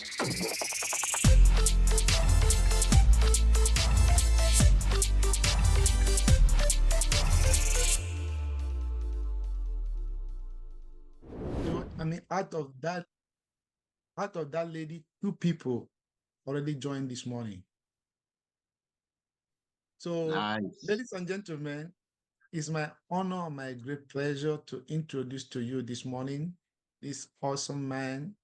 I mean, out of that lady, 2 people already joined this morning. So, Nice. ladies and gentlemen, it's my honor and my great pleasure to introduce to you this morning this awesome man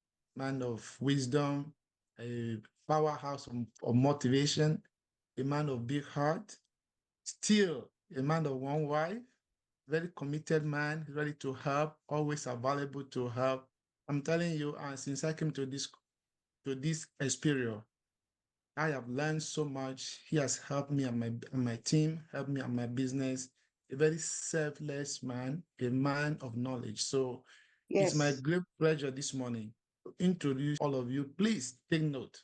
of wisdom, a powerhouse of motivation, a man of big heart, still a man of one wife, very committed man, ready to help, always available to help. I'm telling you, since I came to this experience, I have learned so much. He has helped me and my team, helped me and my business. A very selfless man, a man of knowledge. So it's my great pleasure this morning to introduce all of you. Please take note,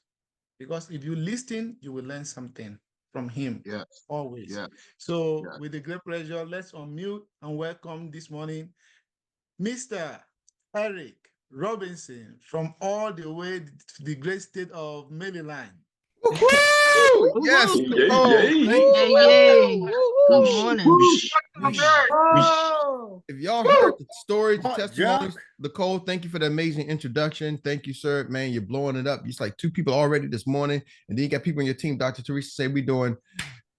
because if you listen, you will learn something from him. Yes. Always. Yes. So Yes. with a great pleasure, let's unmute and welcome this morning Mr. Erik Robinson from all the way to the great state of Maryland. Woo-hoo! Yes. Yay, Oh, yay. thank you. Yay. Good Whoosh, morning. whoosh, whoosh, whoosh. If y'all heard the stories, the Hot testimonies, Jack. Nicole, thank you for the amazing introduction. Thank you, sir. Man, you're blowing it up. It's like 2 people already this morning. And then you got people on your team. Dr. Teresa say we're doing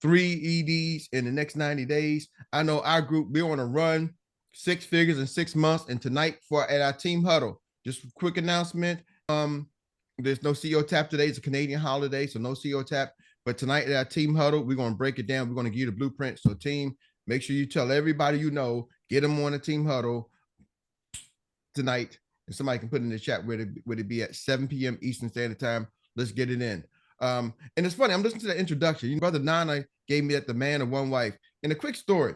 3 EDs in the next 90 days. I know our group, we're on a run, 6 figures in 6 months. And tonight at our team huddle, just a quick announcement. There's no CEO tap today. It's a Canadian holiday, so no CEO tap. But tonight at our team huddle, we're going to break it down. We're going to give you the blueprint. So team, make sure you tell everybody you know, get them on the team huddle tonight. And somebody can put in the chat where it be at 7 p.m. Eastern Standard Time. Let's get it in. And it's funny, I'm listening to the introduction. Brother Nana gave me that the man of one wife. And a quick story.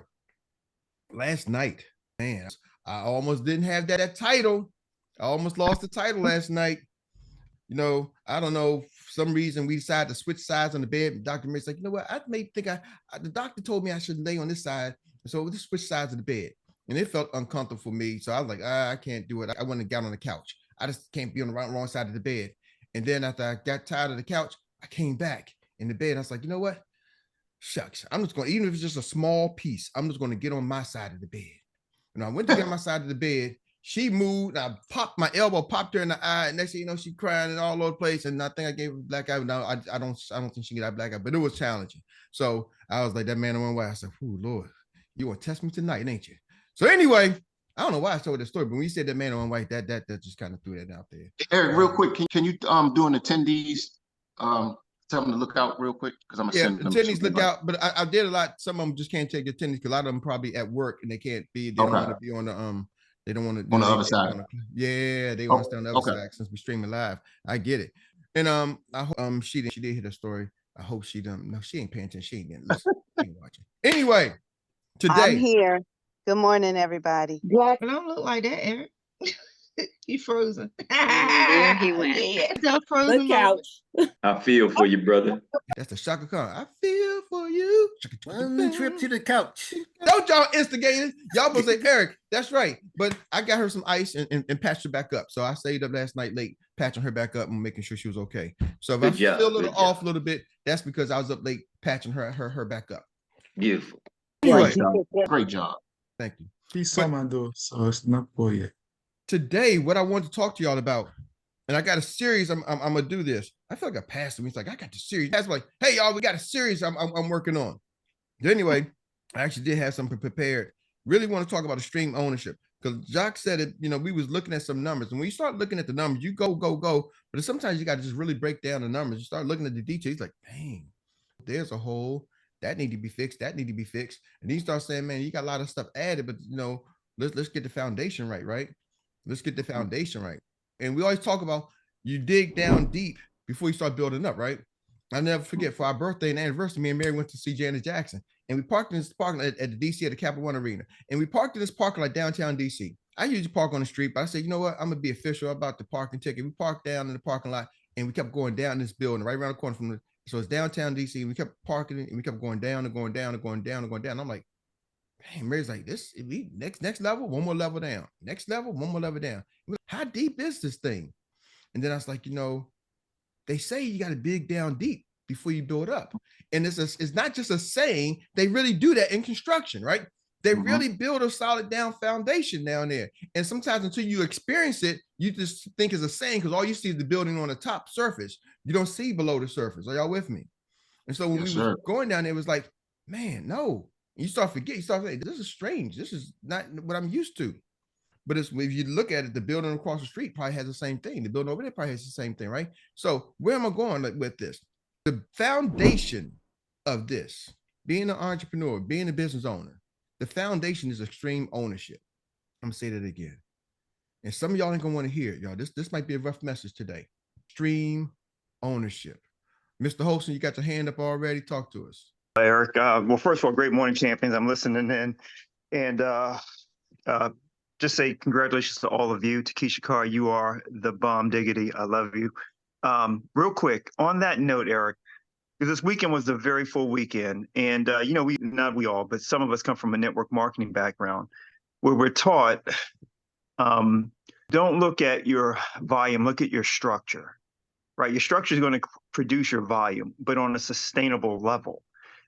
Last night, man, I almost didn't have that title. I almost lost the title last night. You know, I don't know, for some reason we decided to switch sides on the bed. Dr. Meri's like, you know what? I may think the doctor told me I should lay on this side. So we just switch sides of the bed. And it felt uncomfortable for me. So I was like, I can't do it. I went and got on the couch. I just can't be on the wrong side of the bed. And then after I got tired of the couch, I came back in the bed. I was like, you know what? Shucks. I'm just going to, even if it's just a small piece, I'm just going to get on my side of the bed. And I went to get on my side of the bed. She moved. I popped my elbow, popped her in the eye. And next thing you know, she crying and all over the place. And I think I gave her a black eye. No, I don't think she got a black eye, but it was challenging. So I was like, that man on one way. I said, oh Lord, you want to test me tonight, ain't you? So anyway, I don't know why I told that story, but when you said that man on white, that just kind of threw that out there. Erik, real quick, can you do an attendees? Tell them to look out real quick, because I'm gonna send them. Attendees look out, but I did a lot. Some of them just can't take attendees because a lot of them probably at work and they can't be. They don't want to be on the They don't want to on the other side. They want to stay on the other side since we're streaming live. I get it. And I hope she did hear the story. I hope she done. No, she ain't paying attention. She ain't getting listen. She ain't watching. Anyway, today I'm here. Good morning, everybody. It don't look like that, Erik. He frozen. There he went. Yeah, frozen. The couch. I feel for you, brother. that's the Shaka Khan. I feel for you. One trip to the couch. Don't y'all instigate it. Y'all gonna say, Erik, that's right. But I got her some ice and patched her back up. So I stayed up last night late, patching her back up and making sure she was okay. So if I feel a little off a little bit, that's because I was up late patching her back up. Beautiful. Great job. Thank you. She's summer though, so it's not for you. Today, what I want to talk to y'all about, and I got a series. I'm gonna do this. I feel like a pastor. He's like, I got the series. That's like, hey y'all, we got a series I'm working on. But anyway, I actually did have something prepared. Really want to talk about extreme ownership because Jacques said it. You know, we was looking at some numbers, and when you start looking at the numbers, you go. But sometimes you got to just really break down the numbers. You start looking at the details. Like, dang, there's a hole that need to be fixed. That need to be fixed. And then you start saying, man, you got a lot of stuff added, but you know, let's get the foundation right, right? Let's get the foundation right. And we always talk about you dig down deep before you start building up, right? I'll never forget for our birthday and anniversary, me and Meri went to see Janet Jackson. And we parked in this parking lot at the DC at the Capital One Arena. And we parked in this parking lot downtown DC. I usually park on the street, but I said, you know what? I'm gonna be official about the parking ticket. We parked down in the parking lot and we kept going down this building right around the corner from the, so it's downtown DC. And we kept parking and we kept going down and going down and going down and going down. I'm like, hey, Mary's like, this next level, one more level down. Next level, one more level down. How deep is this thing? And then I was like, you know, They say you got to dig down deep before you build up. And it's not just a saying, they really do that in construction, right? They really build a solid down foundation down there. And sometimes until you experience it, you just think it's a saying because all you see is the building on the top surface. You don't see below the surface. Are y'all with me? And so when we were going down there, it was like, man, no. And you start saying, this is strange. This is not what I'm used to. But if you look at it, the building across the street probably has the same thing. The building over there probably has the same thing, right? So where am I going with this? The foundation of this, being an entrepreneur, being a business owner, the foundation is extreme ownership. I'm gonna say that again. And some of y'all ain't gonna want to hear it, y'all. This might be a rough message today. Extreme ownership. Mr. Holson, you got your hand up already. Talk to us. Eric. Well, first of all, great morning, champions. I'm listening in. And just say congratulations to all of you. To Keisha Carr, you are the bomb diggity. I love you. Real quick, on that note, Eric, because this weekend was a very full weekend. And, not we all, but some of us come from a network marketing background where we're taught, don't look at your volume, look at your structure, right? Your structure is going to produce your volume, but on a sustainable level.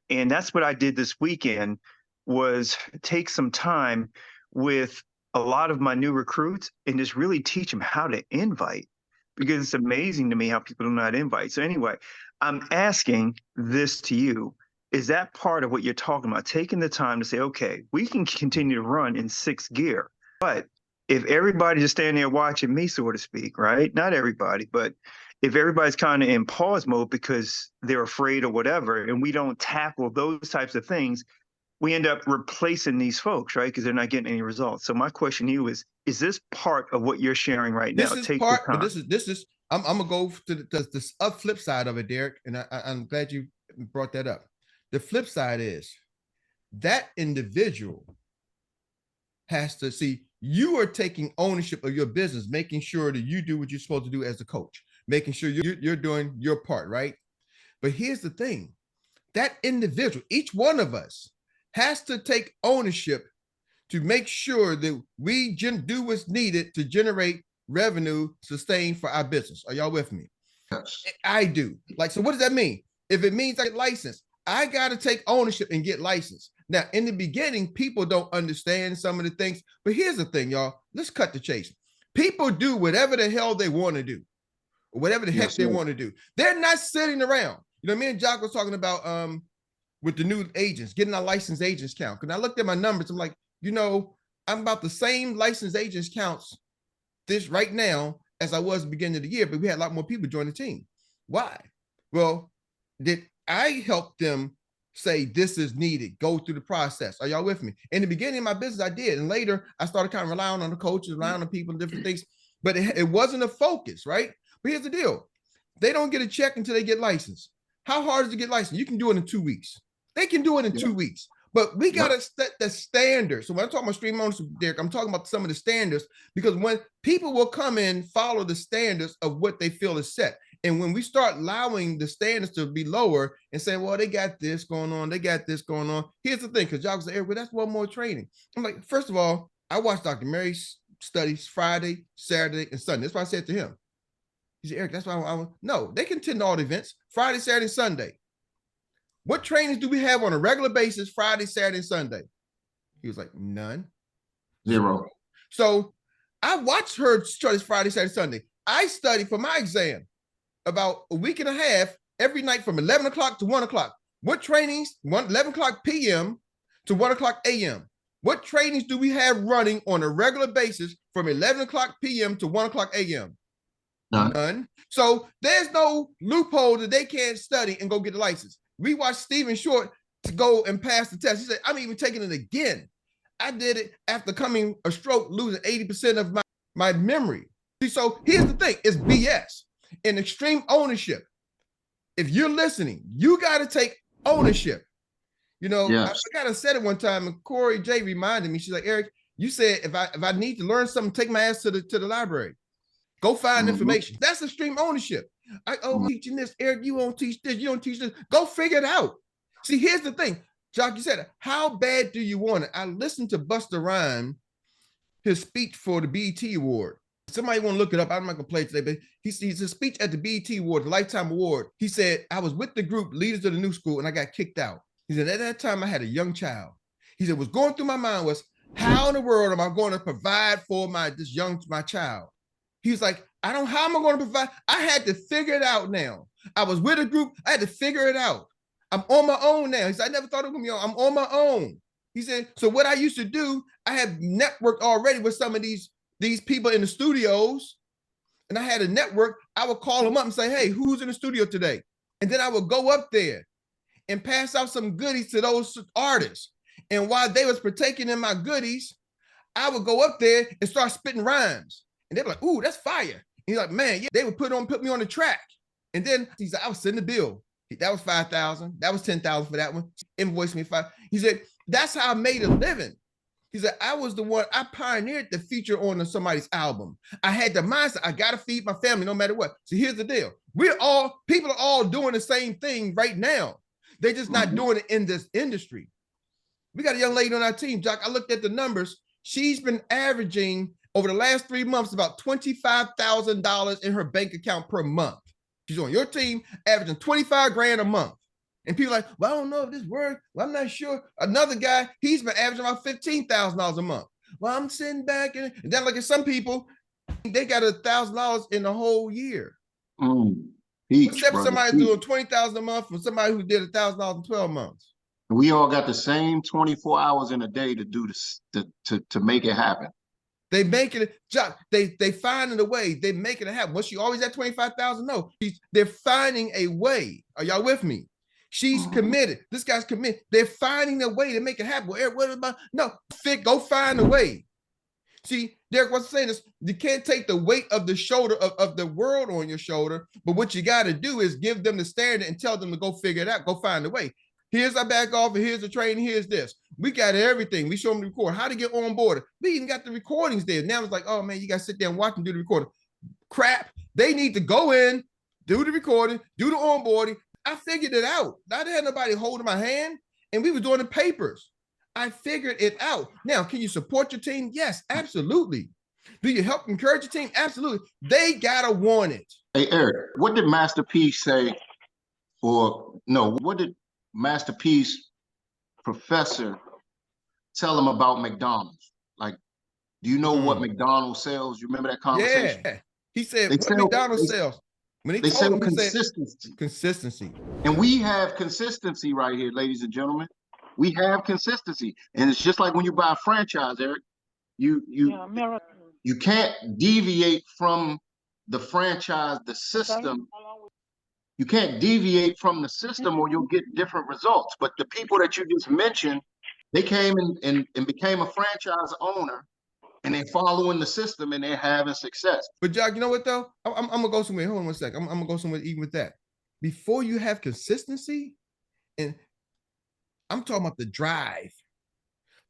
And that's what I did this weekend, was take some time with a lot of my new recruits and just really teach them how to invite, because it's amazing to me how people don't know how to invite. So anyway, I'm asking this to you. Is that part of what you're talking about? Taking the time to say, okay, we can continue to run in 6th gear, but if everybody just standing there watching me, so to speak, right? Not everybody, but if everybody's kind of in pause mode because they're afraid or whatever, and we don't tackle those types of things, we end up replacing these folks, right? Because they're not getting any results. So my question to you is this part of what you're sharing right now? This is part, but this is, I'm gonna go to the flip side of it, Derek, and I'm glad you brought that up. The flip side is that individual has to see you are taking ownership of your business, making sure that you do what you're supposed to do as a coach, making sure you're doing your part, right? But here's the thing, that individual, each one of us has to take ownership to make sure that we do what's needed to generate revenue sustained for our business. Are y'all with me? Yes. I do. Like, so what does that mean? If it means I get licensed, I got to take ownership and get licensed. Now, in the beginning, people don't understand some of the things, but here's the thing, y'all. Let's cut the chase. People do whatever the hell they want to do, or whatever the heck they want to do. They're not sitting around. You know, me and Jock was talking about with the new agents, getting our licensed agents count. Because I looked at my numbers, I'm like, I'm about the same licensed agents counts this right now as I was at the beginning of the year, but we had a lot more people join the team. Why? Well, did I help them say this is needed, go through the process? Are y'all with me? In the beginning of my business, I did. And later, I started kind of relying on the coaches, relying on people, different things. But it wasn't a focus, right? But here's the deal. They don't get a check until they get licensed. How hard is it to get licensed? You can do it in 2 weeks. They can do it in 2 weeks. But we got to set the standards. So when I'm talking about stream ownership, Derek, I'm talking about some of the standards, because when people will come in, follow the standards of what they feel is set. And when we start allowing the standards to be lower and saying, well, they got this going on, they got this going on. Here's the thing, because y'all say, Eric, well, that's one more training. I'm like, first of all, I watched Dr. Meri's studies Friday, Saturday, and Sunday. That's why I said to him. He said, Eric, that's why I no, they can attend all the events, Friday, Saturday, Sunday. What trainings do we have on a regular basis, Friday, Saturday, and Sunday? He was like, none. 0. So I watched her study Friday, Saturday, Sunday. I studied for my exam about a week and a half every night from 11 o'clock to 1 o'clock. What trainings, 11 o'clock p.m. to 1 o'clock a.m.? What trainings do we have running on a regular basis from 11 o'clock p.m. to 1 o'clock a.m.? None. So there's no loophole that they can't study and go get the license. We watched Stephen Short to go and pass the test. He said, I'm even taking it again. I did it after coming a stroke, losing 80% of my memory. So here's the thing, it's BS. In extreme ownership, if you're listening, you got to take ownership. I forgot I said it one time, and Corey J reminded me. She's like, Eric, you said if I need to learn something, take my ass to the library. Go find information. That's extreme ownership. I'm teaching this, Eric, you won't teach this, you don't teach this. Go figure it out. See, here's the thing. Jock, you said, how bad do you want it? I listened to Busta Rhymes, his speech for the BET Award. Somebody want to look it up. I'm not gonna play it today, but he's a speech at the BET Award, the Lifetime Award. He said, I was with the group Leaders of the New School and I got kicked out. He said, at that time I had a young child. He said, what's going through my mind was, how in the world am I going to provide for my child? He was like, how am I going to provide? I had to figure it out now. I was with a group, I had to figure it out. I'm on my own now. He said, I never thought it would be on. I'm on my own. He said, so what I used to do, I had networked already with some of these people in the studios, and I had a network. I would call them up and say, hey, who's in the studio today? And then I would go up there and pass out some goodies to those artists. And while they was partaking in my goodies, I would go up there and start spitting rhymes. And they were like, ooh, that's fire. And he's like, man, yeah, they would put me on the track. And then he said, I was sending the bill. That was $5,000. That was $10,000 for that one. Invoiced me $5,000. He said, that's how I made a living. He said, I was the one, I pioneered the feature on somebody's album. I had the mindset, I gotta feed my family no matter what. So here's the deal. People are all doing the same thing right now. They're just not doing it in this industry. We got a young lady on our team, Jock. I looked at the numbers. She's been averaging over the last 3 months about $25,000 in her bank account per month. She's on your team, averaging 25 grand a month. And people are like, well, I don't know if this works. Well, I'm not sure. Another guy, he's been averaging about $15,000 a month. Well, I'm sitting back and then look at some people, they got $1,000 in the whole year. Except somebody doing $20,000 a month from somebody who did $1,000 in 12 months. We all got the same 24 hours in a day to do this, to make it happen. They make it, they finding a way, they making it happen. Was she always at 25,000? No, they're finding a way. Are y'all with me? She's committed. This guy's committed. They're finding a way to make it happen. Well, Eric, what about, no, go find a way. See, Derek was saying this, you can't take the weight of the shoulder of the world on your shoulder, but what you got to do is give them the standard and tell them to go figure it out, go find a way. Here's our back office, here's the training, here's this. We got everything. We show them the record, how to get on board. We even got the recordings there. Now it's like, oh man, you got to sit there and watch them do the recording. Crap, they need to go in, do the recording, do the onboarding. I figured it out. I didn't have nobody holding my hand, and we were doing the papers. I figured it out. Now, can you support your team? Yes, absolutely. Do you help encourage your team? Absolutely. They gotta want it. Hey, Eric, what did Master P say? What did Master P's professor tell him about McDonald's? Like, do you know what McDonald's sells? You remember that conversation? Yeah. He said, what McDonald's sells? When they told him, consistency. Consistency. And we have consistency right here, ladies and gentlemen. We have consistency. And it's just like when you buy a franchise, Eric, you can't deviate from the franchise, the system. You can't deviate from the system or you'll get different results. But the people that you just mentioned, they came and became a franchise owner, and they're following the system and they're having success. But Jack, you know what though? I'm gonna go somewhere. Hold on one sec. I'm gonna go somewhere even with that. Before you have consistency, and I'm talking about the drive.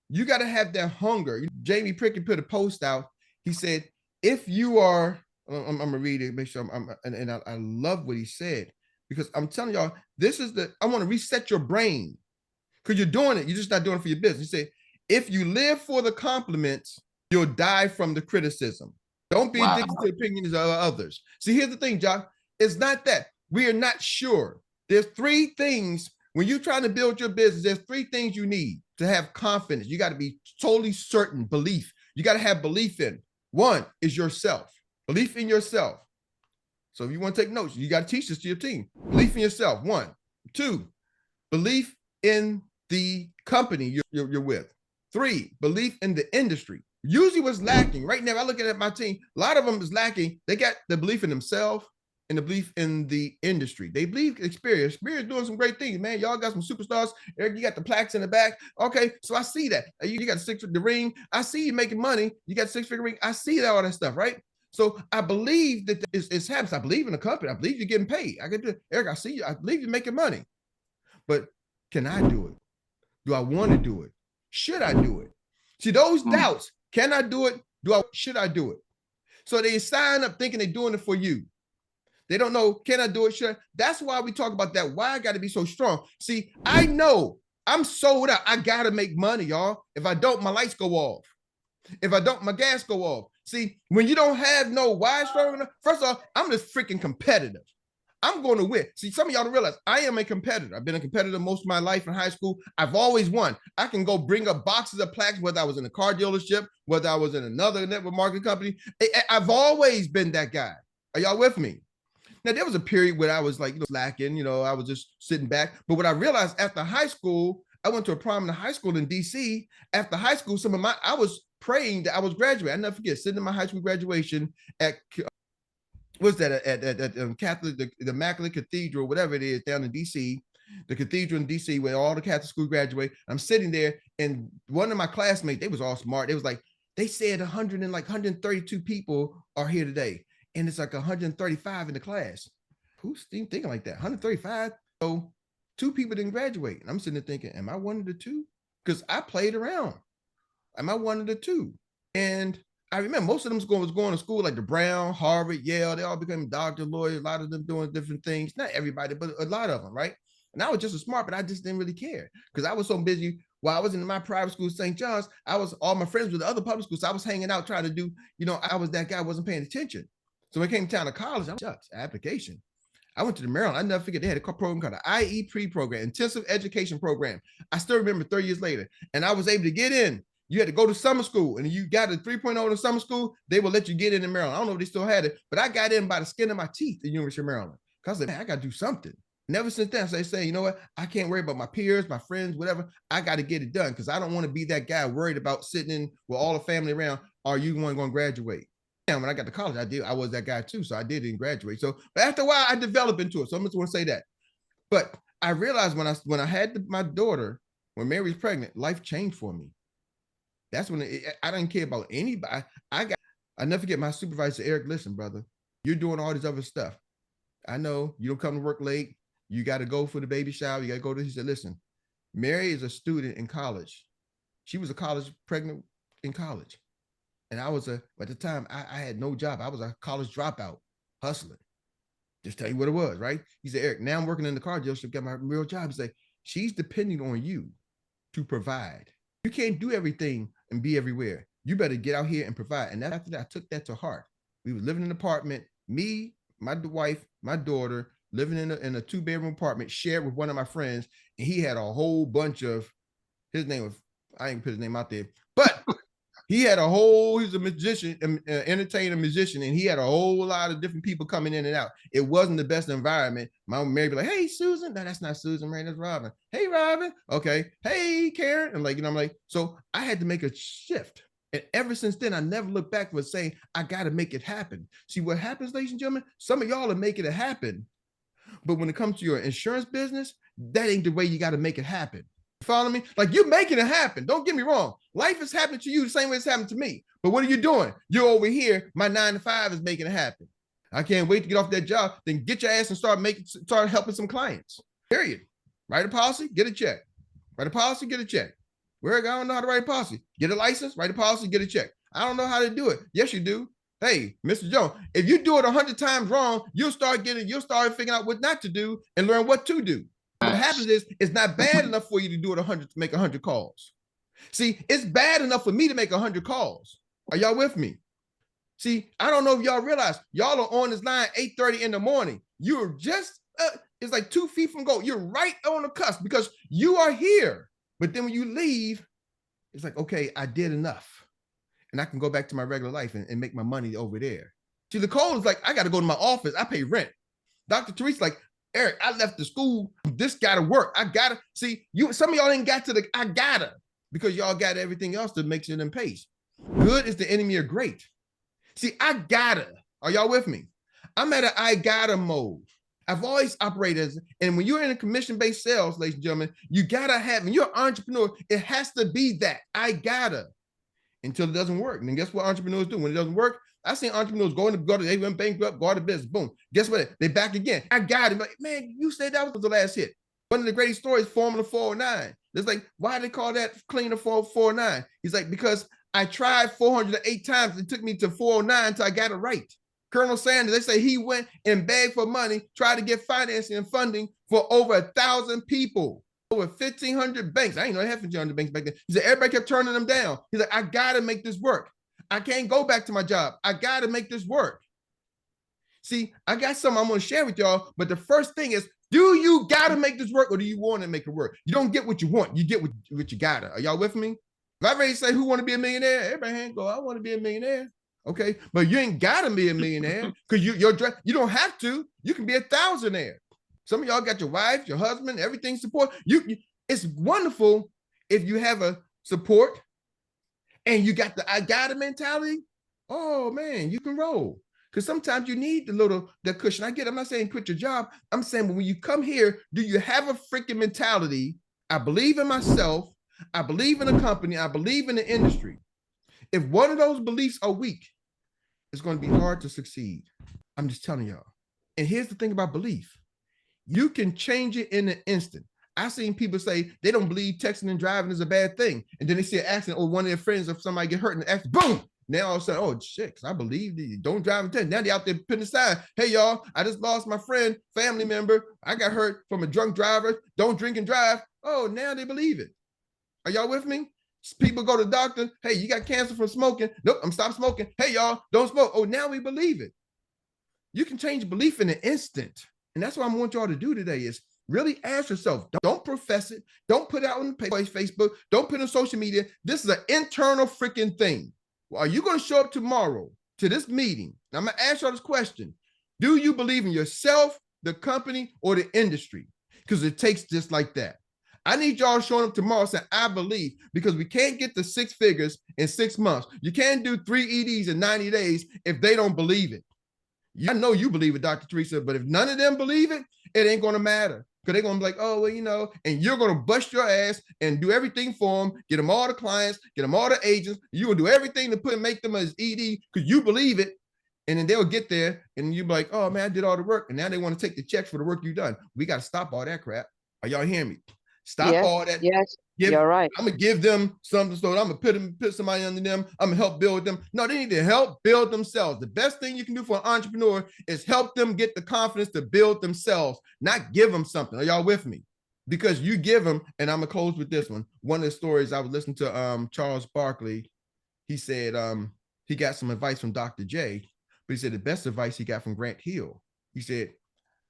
You got to have that hunger. Jamie Prickett put a post out. He said, if you are, I'm gonna read it, make sure I love what he said, because I'm telling y'all, I want to reset your brain, because you're doing it. You're just not doing it for your business. He said, if you live for the compliments, you'll die from the criticism. Don't be addicted to the opinions of others. See, here's the thing, John. It's not that. We are not sure. There's 3 things when you're trying to build your business. There's 3 things you need to have confidence. You got to be totally certain, belief. You got to have belief in. 1 is yourself. Belief in yourself. So if you want to take notes, you got to teach this to your team. Belief in yourself, 1. 2, belief in the company you're with. 3, belief in the industry. Usually what's lacking right now, I look at my team, a lot of them is lacking. They got the belief in themselves and the belief in the industry. They believe Experience doing some great things, man. Y'all got some superstars. Eric, you got the plaques in the back. Okay, so I see that. You got 6-figure ring. I see you making money. You got 6-figure ring. I see that, all that stuff, right? So I believe that it's happening. I believe in the company. I believe you're getting paid. Eric, I see you. I believe you're making money. But can I do it? Do I want to do it? Should I do it? See, those doubts. Can I do it? Should I do it? So they sign up thinking they're doing it for you. They don't know, can I do it? Should I? That's why we talk about that. Why I got to be so strong. See, I know I'm sold out. I got to make money, y'all. If I don't, my lights go off. If I don't, my gas go off. See, when you don't have no why strong enough, first of all, I'm just freaking competitive. I'm going to win. See, some of y'all don't realize I am a competitor. I've been a competitor most of my life in high school. I've always won. I can go bring up boxes of plaques, whether I was in a car dealership, whether I was in another network marketing company. I've always been that guy. Are y'all with me? Now, there was a period where I was like, slacking, I was just sitting back. But what I realized after high school, I went to a prominent high school in DC. After high school, I was praying that I was graduating. I never forget sitting in my high school graduation at Catholic, the Immaculate Cathedral, whatever it is down in DC, the cathedral in DC where all the Catholic schools graduate. I'm sitting there, and one of my classmates, they was all smart. They was like, they said 132 people are here today, and it's like 135 in the class. Who's thinking like that? 135. So 2 people didn't graduate. And I'm sitting there thinking, am I one of the 2? Because I played around. Am I one of the 2? And I remember most of them was going to school like the Brown, Harvard, Yale. They all became doctor, lawyers, a lot of them doing different things. Not everybody, but a lot of them, right? And I was just as smart, but I just didn't really care because I was so busy. While I was in my private school, St. John's, all my friends with the other public schools. So I was hanging out trying to do, I was that guy, wasn't paying attention. So when it came time to college, application. I went to the Maryland. I never forget, they had a program called the IEP program, Intensive Education Program. I still remember 30 years later. And I was able to get in. You had to go to summer school, and you got a 3.0 in summer school, they will let you get in Maryland. I don't know if they still had it, but I got in by the skin of my teeth at the University of Maryland. Because I said, man, I got to do something. Never since then, so they say, you know what? I can't worry about my peers, my friends, whatever. I got to get it done because I don't want to be that guy worried about sitting in with all the family around. Are you going to graduate? And when I got to college, I was that guy too. So I didn't graduate. So, but after a while, I developed into it. So I'm just want to say that. But I realized when I had my daughter, when Mary was pregnant, life changed for me. That's when I didn't care about anybody. I never forget my supervisor, Eric. Listen, brother, you're doing all this other stuff. I know you don't come to work late. You got to go for the baby shower. You got to go to. He said, listen, Mary is a student in college. She was pregnant in college. And I was at the time, I had no job. I was a college dropout, hustling. Just tell you what it was, right? He said, Eric, now I'm working in the car dealership, got my real job. He said, she's depending on you to provide. You can't do everything and be everywhere. You better get out here and provide. And after that, I took that to heart. We were living in an apartment, me, my wife, my daughter, living in a 2-bedroom apartment, shared with one of my friends. And he had a whole bunch of, his name was, I ain't put his name out there, but he was a magician, entertainer, musician, and he had a whole lot of different people coming in and out. It wasn't the best environment. My Mary be like, hey, Susan. No, that's not Susan, Mary, that's Robin. Hey, Robin. Okay. Hey, Karen. And I'm like, so I had to make a shift. And ever since then, I never looked back with saying, I got to make it happen. See what happens, ladies and gentlemen? Some of y'all are making it happen. But when it comes to your insurance business, that ain't the way you got to make it happen. Follow me? Like, you're making it happen. Don't get me wrong. Life is happening to you the same way it's happening to me. But what are you doing? You're over here. My 9 to 5 is making it happen. I can't wait to get off that job. Then get your ass and start helping some clients. Period. Write a policy, get a check. Write a policy, get a check. I don't know how to write a policy. Get a license, write a policy, get a check. I don't know how to do it. Yes, you do. Hey, Mr. Jones, if you do it 100 times wrong, you'll start figuring out what not to do and learn what to do. What happens is it's not bad enough for you to do it 100 to make 100 calls. See, it's bad enough for me to make 100 calls. Are y'all with me? See, I don't know if y'all realize y'all are on this line 8:30 in the morning. You're just it's like 2 feet from goal. You're right on the cusp because you are here. But then when you leave, it's like, okay, I did enough. And I can go back to my regular life and make my money over there. See, the call is like, I got to go to my office. I pay rent. Dr. Teresa's like, Eric, I left the school. This got to work. I got to see you. Some of y'all ain't got to the, I gotta, because y'all got everything else that makes it in pace. Good is the enemy of great. See, I gotta. Are y'all with me? I'm at an I gotta mode. I've always operated as, and when you're in a commission-based sales, ladies and gentlemen, you gotta have, when you're an entrepreneur, it has to be that I gotta until it doesn't work. And then guess what entrepreneurs do? When it doesn't work, I've seen entrepreneurs they went bankrupt, go out of business, boom. Guess what? They back again. I got it. Like, man, you said that was the last hit. One of the greatest stories, Formula 409. It's like, why do they call that cleaner 409? He's like, because I tried 408 times. It took me to 409 until I got it right. Colonel Sanders, they say he went and begged for money, tried to get financing and funding for over 1,000 people, over 1,500 banks. I ain't know they had 1,500 banks back then. He said, everybody kept turning them down. He's like, I got to make this work. I can't go back to my job. I got to make this work. See, I got something I'm going to share with y'all, but the first thing is, do you got to make this work or do you want to make it work? You don't get what you want. You get what you got to. Are y'all with me? If I ready to say who want to be a millionaire, everybody hand go, I want to be a millionaire. Okay, but you ain't got to be a millionaire because you don't have to. You can be a thousandaire. Some of y'all got your wife, your husband, everything support. It's wonderful if you have a support and you got the I got it mentality. Oh man, you can roll. Because sometimes you need the cushion. I'm not saying quit your job. I'm saying when you come here, do you have a freaking mentality? I believe in myself. I believe in the company. I believe in the industry. If one of those beliefs are weak, it's going to be hard to succeed. I'm just telling y'all. And here's the thing about belief. You can change it in an instant. I've seen people say they don't believe texting and driving is a bad thing. And then they see an accident or one of their friends or somebody get hurt in the accident, boom. Now all of a sudden, oh shit, I believe that don't drive and text. Now they out there putting aside, hey y'all, I just lost my friend, family member. I got hurt from a drunk driver. Don't drink and drive. Oh, now they believe it. Are y'all with me? People go to the doctor. Hey, you got cancer from smoking. Nope, I'm stop smoking. Hey y'all, don't smoke. Oh, now we believe it. You can change belief in an instant. And that's what I want y'all to do today is really ask yourself, don't profess it. Don't put it out on Facebook. Don't put it on social media. This is an internal freaking thing. Well, are you going to show up tomorrow to this meeting? Now, I'm going to ask y'all this question. Do you believe in yourself, the company, or the industry? Because it takes just like that. I need y'all showing up tomorrow saying, I believe, because we can't get to 6 figures in 6 months. You can't do 3 EDs in 90 days if they don't believe it. I know you believe it, Dr. Teresa, but if none of them believe it, it ain't going to matter. Because they're going to be like, oh, well, and you're going to bust your ass and do everything for them, get them all the clients, get them all the agents. You will do everything to make them as ED because you believe it. And then they'll get there and you'll be like, oh, man, I did all the work. And now they want to take the checks for the work you've done. We got to stop all that crap. Are y'all hearing me? Stop all that. Yes, you're right. I'm going to give them something. So I'm going to put somebody under them. I'm going to help build them. No, they need to help build themselves. The best thing you can do for an entrepreneur is help them get the confidence to build themselves, not give them something. Are y'all with me? Because you give them, and I'm going to close with this one. One of the stories I was listening to Charles Barkley, he said he got some advice from Dr. J, but he said the best advice he got from Grant Hill. He said,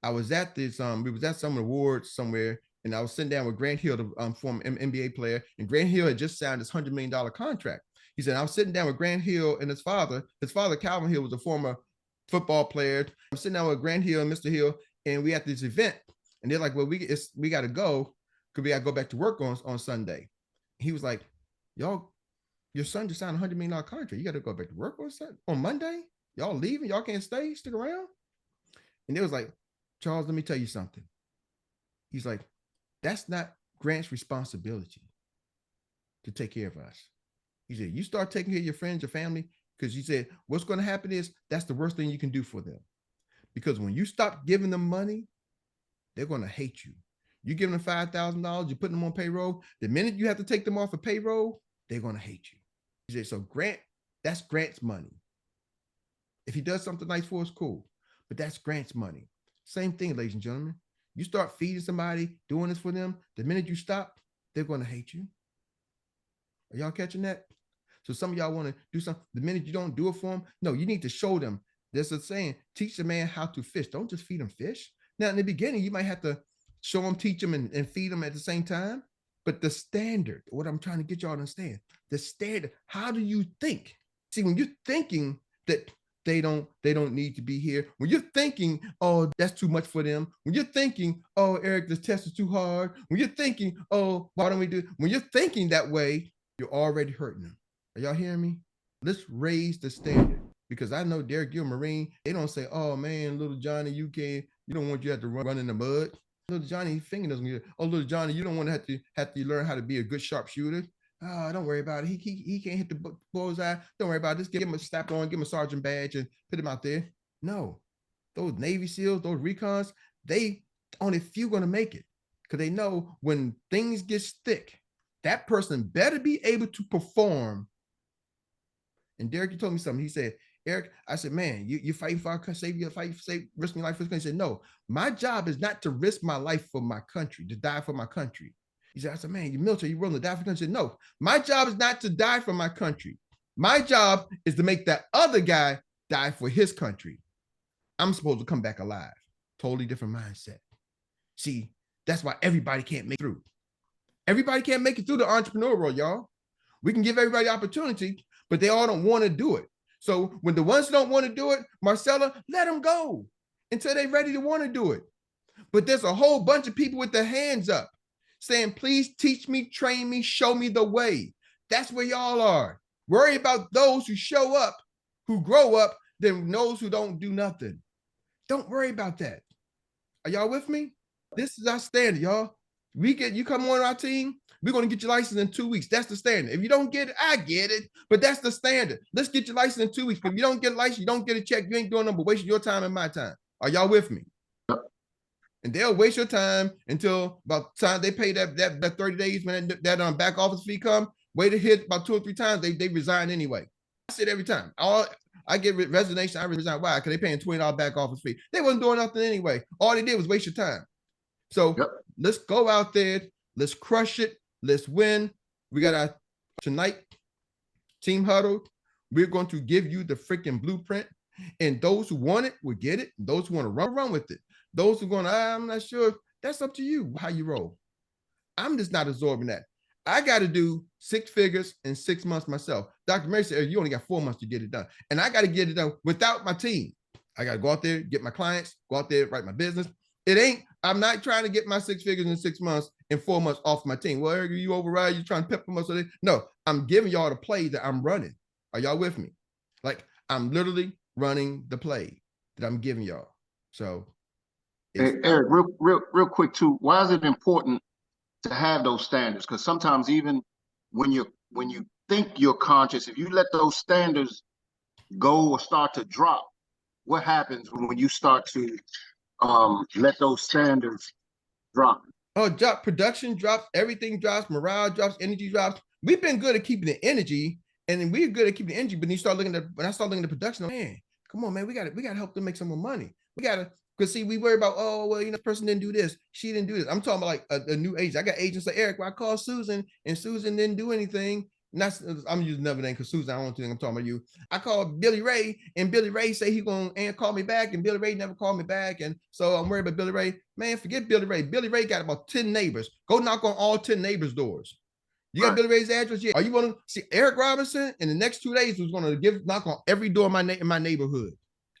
I was at this, we was at some awards somewhere, and I was sitting down with Grant Hill, the former NBA player, and Grant Hill had just signed this $100 million contract. He said, I was sitting down with Grant Hill and his father. His father, Calvin Hill, was a former football player. I'm sitting down with Grant Hill and Mr. Hill, and we at this event. And they're like, well, we got to go because we got to go back to work on Sunday. He was like, y'all, your son just signed a $100 million contract. You got to go back to work on Monday? Y'all leaving? Y'all can't stay? Stick around? And they was like, Charles, let me tell you something. He's like, that's not Grant's responsibility to take care of us. He said, you start taking care of your friends, your family, because he said, what's going to happen is that's the worst thing you can do for them. Because when you stop giving them money, they're going to hate you. You give them $5,000, you're putting them on payroll. The minute you have to take them off of payroll, they're going to hate you. He said, so Grant, that's Grant's money. If he does something nice for us, cool. But that's Grant's money. Same thing, ladies and gentlemen. You start feeding somebody, doing this for them, the minute you stop, they're going to hate you. Are y'all catching that? So some of y'all want to do something. The minute you don't do it for them, no, you need to show them. There's a saying, teach a man how to fish. Don't just feed them fish. Now, in the beginning, you might have to show them, teach them, and feed them at the same time. But the standard, what I'm trying to get y'all to understand, the standard, how do you think? See, when you're thinking that they don't need to be here. When you're thinking, oh, that's too much for them. When you're thinking, oh, Eric, this test is too hard. When you're thinking, oh, why don't we do it? When you're thinking that way, you're already hurting them. Are y'all hearing me? Let's raise the standard. Because I know Derek, you're a Marine. They don't say, oh man, little Johnny, you don't want you to have to run in the mud. Little Johnny, finger doesn't get, oh, little Johnny, you don't want to have to learn how to be a good sharpshooter. Oh, don't worry about it. He can't hit the bullseye. Don't worry about it. Just give him a strap on, give him a sergeant badge and put him out there. No, those Navy SEALs, those recons, they only few going to make it because they know when things get thick, that person better be able to perform. And Derek, you told me something. He said, Eric, I said, man, you fighting for our country, risking your life for this country. He said, no, my job is not to risk my life for my country, to die for my country. He said, I said, man, you're military, you're willing to die for the country. He said, no, my job is not to die for my country. My job is to make that other guy die for his country. I'm supposed to come back alive. Totally different mindset. See, that's why everybody can't make it through. Everybody can't make it through the entrepreneur world, y'all. We can give everybody opportunity, but they all don't want to do it. So when the ones who don't want to do it, Marcella, let them go until they're ready to want to do it. But there's a whole bunch of people with their hands up saying, please teach me, train me, show me the way. That's where y'all are. Worry about those who show up, who grow up, than those who don't do nothing. Don't worry about that. Are y'all with me? This is our standard, y'all. You come on our team, we're going to get your license in 2 weeks. That's the standard. If you don't get it, I get it, but that's the standard. Let's get your license in 2 weeks. If you don't get a license, you don't get a check, you ain't doing nothing but wasting your time and my time. Are y'all with me? And they'll waste your time until about the time they pay that 30 days when that back office fee come. Wait to hit about 2 or 3 times, they resign anyway. I say it every time. I get resignation, I resign. Why? Because they paying $20 back office fee. They wasn't doing nothing anyway. All they did was waste your time. So let's go out there, let's crush it, let's win. We got our tonight team huddle. We're going to give you the freaking blueprint, and those who want it will get it. Those who want to run with it. Those who are going, I'm not sure. That's up to you how you roll. I'm just not absorbing that. I got to do 6 figures in 6 months myself. Dr. Meri said, you only got 4 months to get it done. And I got to get it done without my team. I got to go out there, get my clients, go out there, write my business. I'm not trying to get my 6 figures in 6 months and 4 months off my team. Well, Erik, you override, you trying to pep them up. No, I'm giving y'all the play that I'm running. Are y'all with me? Like, I'm literally running the play that I'm giving y'all. So, hey, Erik, real quick too. Why is it important to have those standards? Because sometimes even when you think you're conscious, if you let those standards go or start to drop, what happens when you start to let those standards drop? Oh, production drops, everything drops, morale drops, energy drops. We've been good at keeping the energy, and then we're good at keeping the energy. But when I start looking at production, man, come on, man, we gotta help them make some more money. We gotta, because see, we worry about, oh, well, this person didn't do this, she didn't do this. I'm talking about like a new agent. I got agents like Erik, well, I called Susan, and Susan didn't do anything. I'm using another name because Susan, I don't think I'm talking about you. I called Billy Ray, and Billy Ray say he gonna call me back, and Billy Ray never called me back, and so I'm worried about Billy Ray. Man, forget Billy Ray. Billy Ray got about 10 neighbors. Go knock on all 10 neighbors' doors. You got Billy Ray's address? Yeah. Are you going to see Erik Robinson in the next 2 days? Who's going to knock on every door in my neighborhood?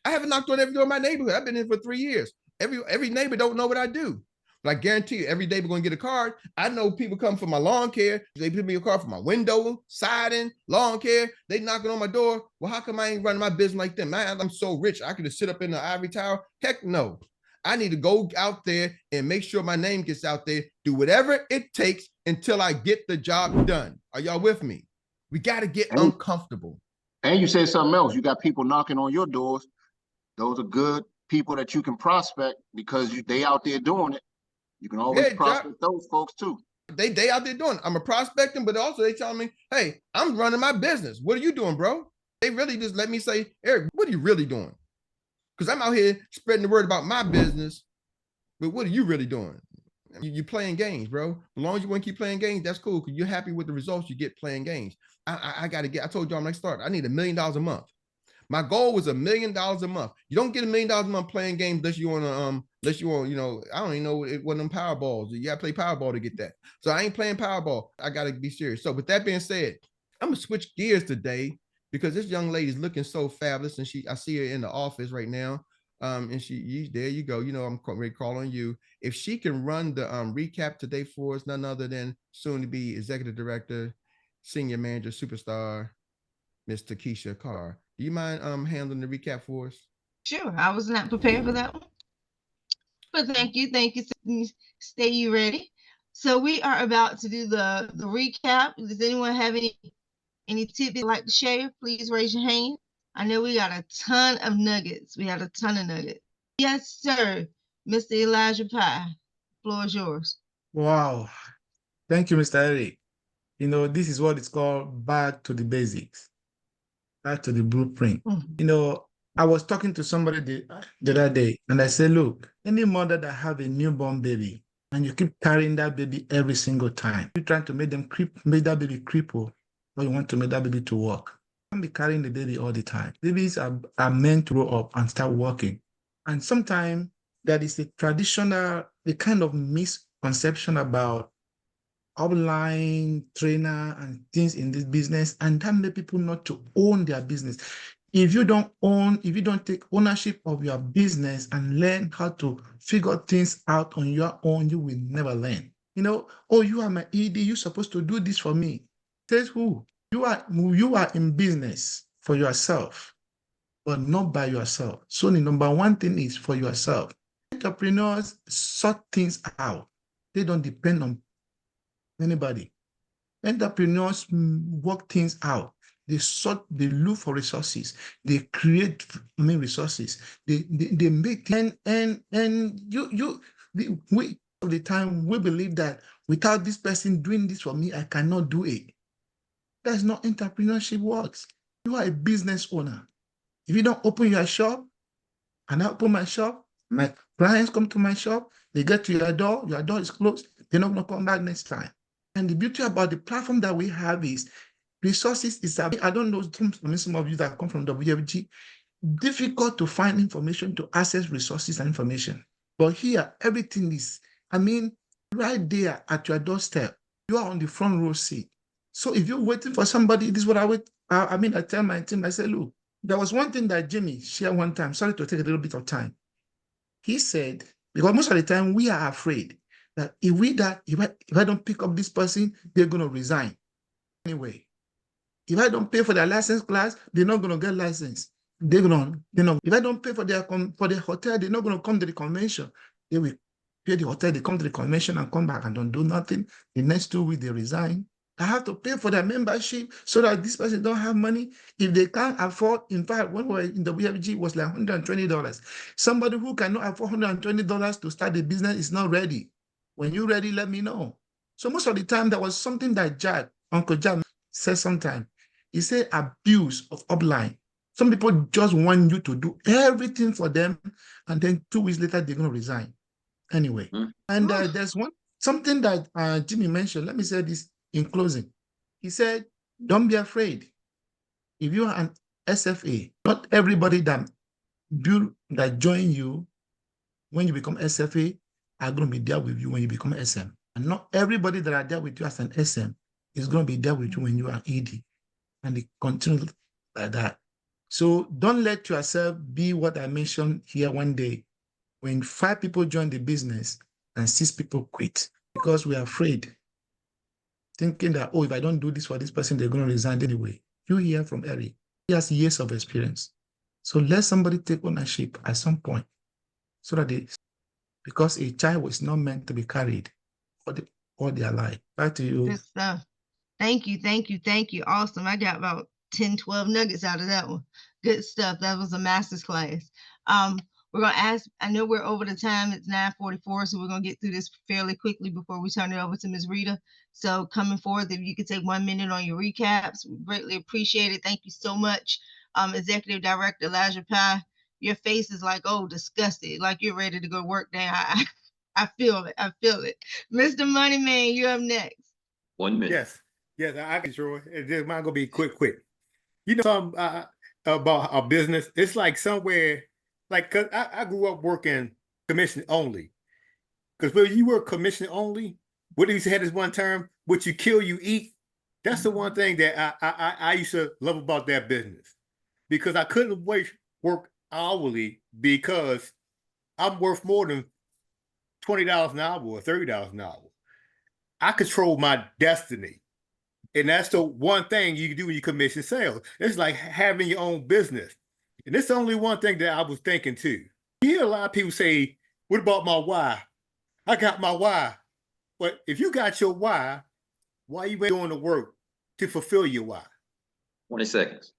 I haven't knocked on every door in my neighborhood. I've been in for 3 years. Every neighbor don't know what I do. But I guarantee you, every day we're going to get a card. I know people come for my lawn care. They put me a card for my window, siding, lawn care. They knocking on my door. Well, how come I ain't running my business like them? Man, I'm so rich. I could just sit up in the ivory tower. Heck no. I need to go out there and make sure my name gets out there. Do whatever it takes until I get the job done. Are y'all with me? We got to get uncomfortable. And you said something else. You got people knocking on your doors. Those are good people that you can prospect because they out there doing it. You can always prospect those folks too. They out there doing it. I'm a prospecting, but also they telling me, hey, I'm running my business. What are you doing, bro? They really just let me say, Erik, what are you really doing? Because I'm out here spreading the word about my business, but what are you really doing? You're playing games, bro. As long as you want to keep playing games, that's cool because you're happy with the results you get playing games. I told you I'm next start. I need $1 million a month. My goal was $1 million a month. You don't get $1 million a month playing games unless you want to, I don't even know what them Powerballs. You gotta play Powerball to get that. So I ain't playing Powerball. I gotta be serious. So with that being said, I'm gonna switch gears today because this young lady's looking so fabulous, and I see her in the office right now. And there you go. I'm ready to call on you. If she can run the recap today for us, none other than soon to be executive director, senior manager, superstar, Miss Takesha Carr. Do you mind handling the recap for us? Sure. I was not prepared for that one. But thank you. Stay you ready. So we are about to do the recap. Does anyone have any tidbits they'd like to share? Please raise your hand. I know we got a ton of nuggets. Yes, sir. Mr. Elijah Pye, floor is yours. Wow. Thank you, Mr. Erik. This is what it's called back to the basics, back to the blueprint. I was talking to somebody the other day, and I said, look, any mother that have a newborn baby, and you keep carrying that baby every single time, you're trying to make that baby cripple, or you want to make that baby to walk. can't be carrying the baby all the time. Babies are meant to grow up and start working. And sometimes that is the kind of misconception about online trainer and things in this business, and that make people not to own their business. If you don't take ownership of your business and learn how to figure things out on your own, you will never learn. Oh, you are my ED, you're supposed to do this for me. Says who? You are in business for yourself, but not by yourself. So the number one thing is for yourself. Entrepreneurs sort things out. They don't depend on anybody. Entrepreneurs work things out. They look for resources. They create resources. They make and we of the time we believe that without this person doing this for me, I cannot do it. That's not entrepreneurship works. You are a business owner. If you don't open your shop, and I open my shop, my clients come to my shop, they get to your door is closed, they're not going to come back next time. And the beauty about the platform that we have is resources is, I don't know, some of you that come from WFG, difficult to find information, to access resources and information. But here, everything is, right there at your doorstep. You are on the front row seat. So if you're waiting for somebody, this is what I tell my team, I say, look, there was one thing that Jimmy shared one time, sorry to take a little bit of time. He said, because most of the time we are afraid that if I don't pick up this person, they're going to resign. Anyway, if I don't pay for their license class, they're not going to get licensed. If I don't pay for their hotel, they're not going to come to the convention. They will pay the hotel, they come to the convention and come back and don't do nothing. The next 2 weeks, they resign. I have to pay for their membership so that this person don't have money. If they can't afford, in fact, when we were in the WFG, it was like $120. Somebody who cannot afford $120 to start a business is not ready. When you're ready, let me know. So most of the time, there was something that Uncle Jack said sometime. He said abuse of upline. Some people just want you to do everything for them, and then 2 weeks later, they're going to resign. Anyway, and there's something that Jimmy mentioned. Let me say this in closing. He said, don't be afraid. If you are an SFA, not everybody that join you when you become SFA are going to be there with you when you become SM. And not everybody that are there with you as an SM is going to be there with you when you are ED. And it continues like that. So don't let yourself be what I mentioned here one day, when 5 people join the business and 6 people quit because we are afraid, thinking that, oh, if I don't do this for this person, they're going to resign anyway. You hear from Erik. He has years of experience. So let somebody take ownership at some point so that because a child was not meant to be carried all their life. Back to you. Good stuff. Thank you. Awesome. I got about 10, 12 nuggets out of that one. Good stuff. That was a master's class. We're going to ask, I know we're over the time, it's 9:44, so we're going to get through this fairly quickly before we turn it over to Ms. Rita. So coming forth, if you could take 1 minute on your recaps, we greatly appreciate it. Thank you so much. Executive Director Elijah Pye, your face is like, oh, disgusted, like you're ready to go work down. I feel it. Mr. Moneyman, you're up next. 1 minute. Yes, I can sure. It's mine gonna be quick. You know something about our business? It's like somewhere, like, cause I grew up working commission only. Because when you work commission only, what he said is one term, what you kill, you eat. That's the one thing that I used to love about that business, because I couldn't work hourly because I'm worth more than $20 an hour or $30 an hour. I control my destiny. And that's the one thing you can do when you commission sales. It's like having your own business. And it's the only one thing that I was thinking too. You hear a lot of people say, what about my why? I got my why. But if you got your why you ain't doing the work to fulfill your why? 20 seconds.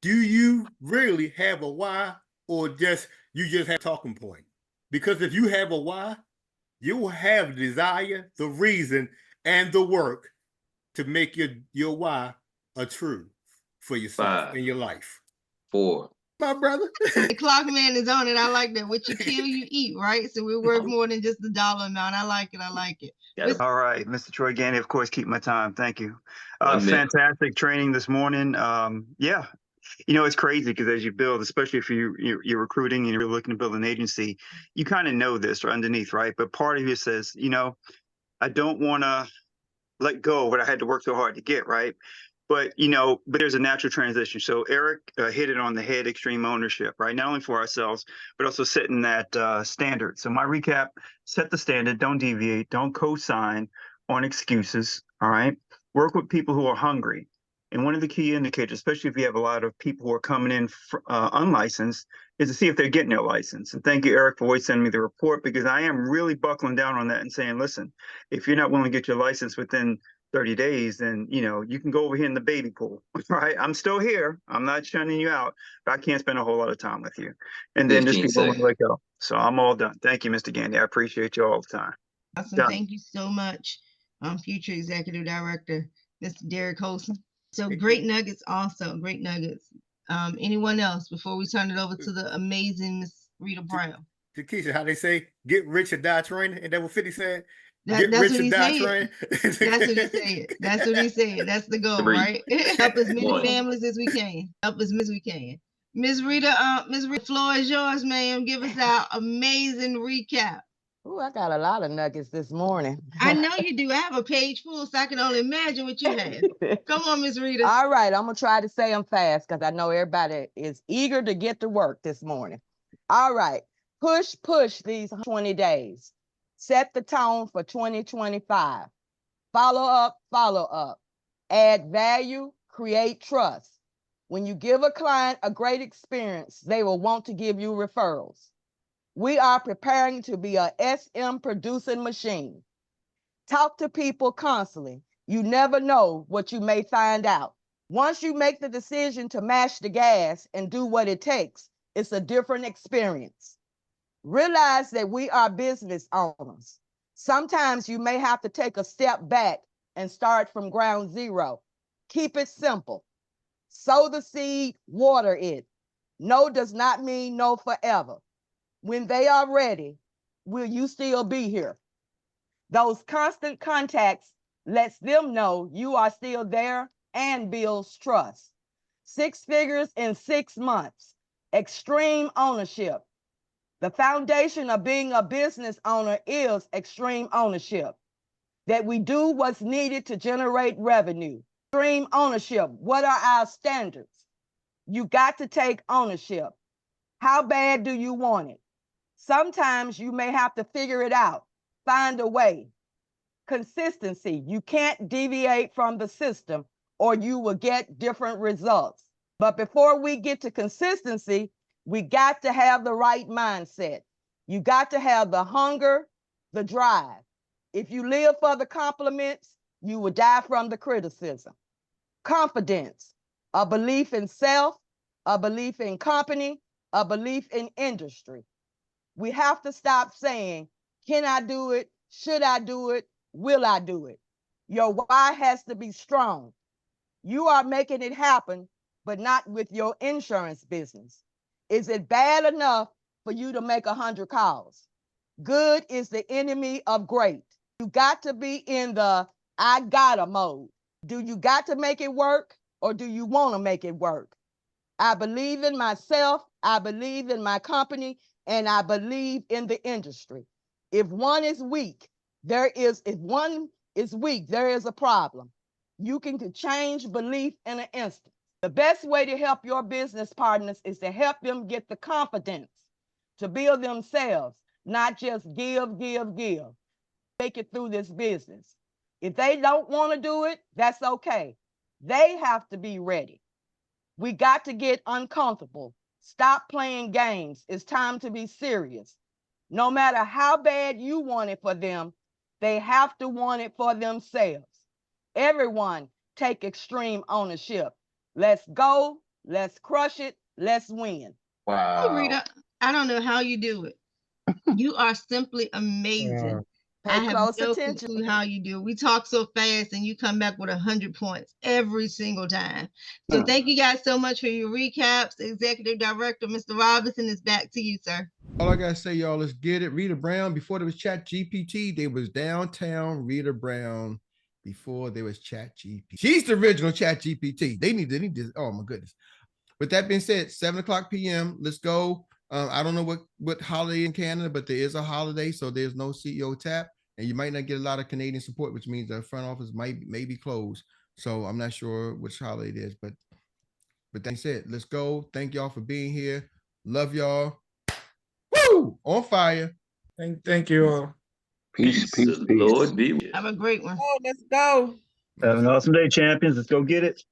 Do you really have a why, or you just have a talking point? Because if you have a why, you will have the desire, the reason, and the work to make your why a true for yourself 5, in your life. 4, My brother. The clock man is on it. I like that. What you kill, you eat, right? So we're worth more than just the dollar amount. I like it. I like it. All right, Mr. Troy Gandy, of course, keep my time. Thank you. 1 minute. Fantastic training this morning. Yeah, it's crazy because as you build, especially if you're recruiting and you're looking to build an agency, you kind of know this or underneath, right? But part of you says, I don't want to let go of what I had to work so hard to get, right? But there's a natural transition. So Erik hit it on the head: extreme ownership, right? Not only for ourselves, but also setting that standard. So my recap: set the standard, don't deviate, don't co-sign on excuses. All right, work with people who are hungry. And one of the key indicators, especially if you have a lot of people who are coming in unlicensed, is to see if they're getting their license. And thank you, Erik, for always sending me the report, because I am really buckling down on that and saying, listen, if you're not willing to get your license within 30 days, then you can go over here in the baby pool, right? I'm still here. I'm not shunning you out, but I can't spend a whole lot of time with you. And then just be willing to let go. So I'm all done. Thank you, Mr. Gandy. I appreciate you all the time. Awesome. Done. Thank you so much, future executive director, Mr. Derek Holson. So great nuggets also, great nuggets. Anyone else before we turn it over to the amazing Miss Rita Brown? Keisha, how they say, get rich or die trying? And that what 50 said? That's what he said. That's what he said. That's what he said. That's the goal, right? Help as many families as we can. Help as many as we can. Ms. Rita, the floor is yours, ma'am. Give us our amazing recap. Oh, I got a lot of nuggets this morning. I know you do. I have a page full, so I can only imagine what you have. Come on, Ms. Rita. All right, I'm going to try to say them fast because I know everybody is eager to get to work this morning. All right, push these 20 days. Set the tone for 2025. Follow up. Add value, create trust. When you give a client a great experience, they will want to give you referrals. We are preparing to be a SM producing machine. Talk to people constantly. You never know what you may find out. Once you make the decision to mash the gas and do what it takes, it's a different experience. Realize that we are business owners. Sometimes you may have to take a step back and start from ground zero. Keep it simple. Sow the seed, water it. No does not mean no forever. When they are ready, will you still be here? Those constant contacts lets them know you are still there and builds trust. 6 figures in 6 months. Extreme ownership. The foundation of being a business owner is extreme ownership. That we do what's needed to generate revenue. Extreme ownership. What are our standards? You got to take ownership. How bad do you want it? Sometimes you may have to figure it out. Find a way. Consistency. You can't deviate from the system or you will get different results. But before we get to consistency, we got to have the right mindset. You got to have the hunger, the drive. If you live for the compliments, you will die from the criticism. Confidence, a belief in self, a belief in company, a belief in industry. We have to stop saying, can I do it? Should I do it? Will I do it? Your why has to be strong. You are making it happen, but not with your insurance business. Is it bad enough for you to make 100 calls? Good is the enemy of great. You got to be in the I gotta mode. Do you got to make it work or do you want to make it work? I believe in myself, I believe in my company, and I believe in the industry. If one is weak, there is a problem. You can change belief in an instant. The best way to help your business partners is to help them get the confidence to build themselves, not just give. Make it through this business. If they don't want to do it, that's okay. They have to be ready. We got to get uncomfortable. Stop playing games. It's time to be serious. No matter how bad you want it for them, they have to want it for themselves. Everyone take extreme ownership. Let's go. Let's crush it. Let's win. Wow. Hey, Rita, I don't know how you do it. You are simply amazing. I Pay have close no attention. clue how you do. We talk so fast and you come back with 100 points every single time. So thank you guys so much for your recaps. Executive Director, Mr. Robinson, is back to you, sir. All I gotta say, y'all, let's get it. Rita Brown, before there was Chat GPT, they was downtown Rita Brown before there was Chat GPT. She's the original Chat GPT. They need to, oh my goodness. With that being said, 7:00 p.m. Let's go. I don't know what holiday in Canada, but there is a holiday, so there's no CEO tap, and you might not get a lot of Canadian support, which means the front office may be closed. So I'm not sure which holiday it is, but that said, let's go. Thank y'all for being here. Love y'all. Woo! On fire. Thank you all. Peace, peace, peace. Lord be with you. Have a great one. Oh, let's go. Have an awesome day, champions. Let's go get it.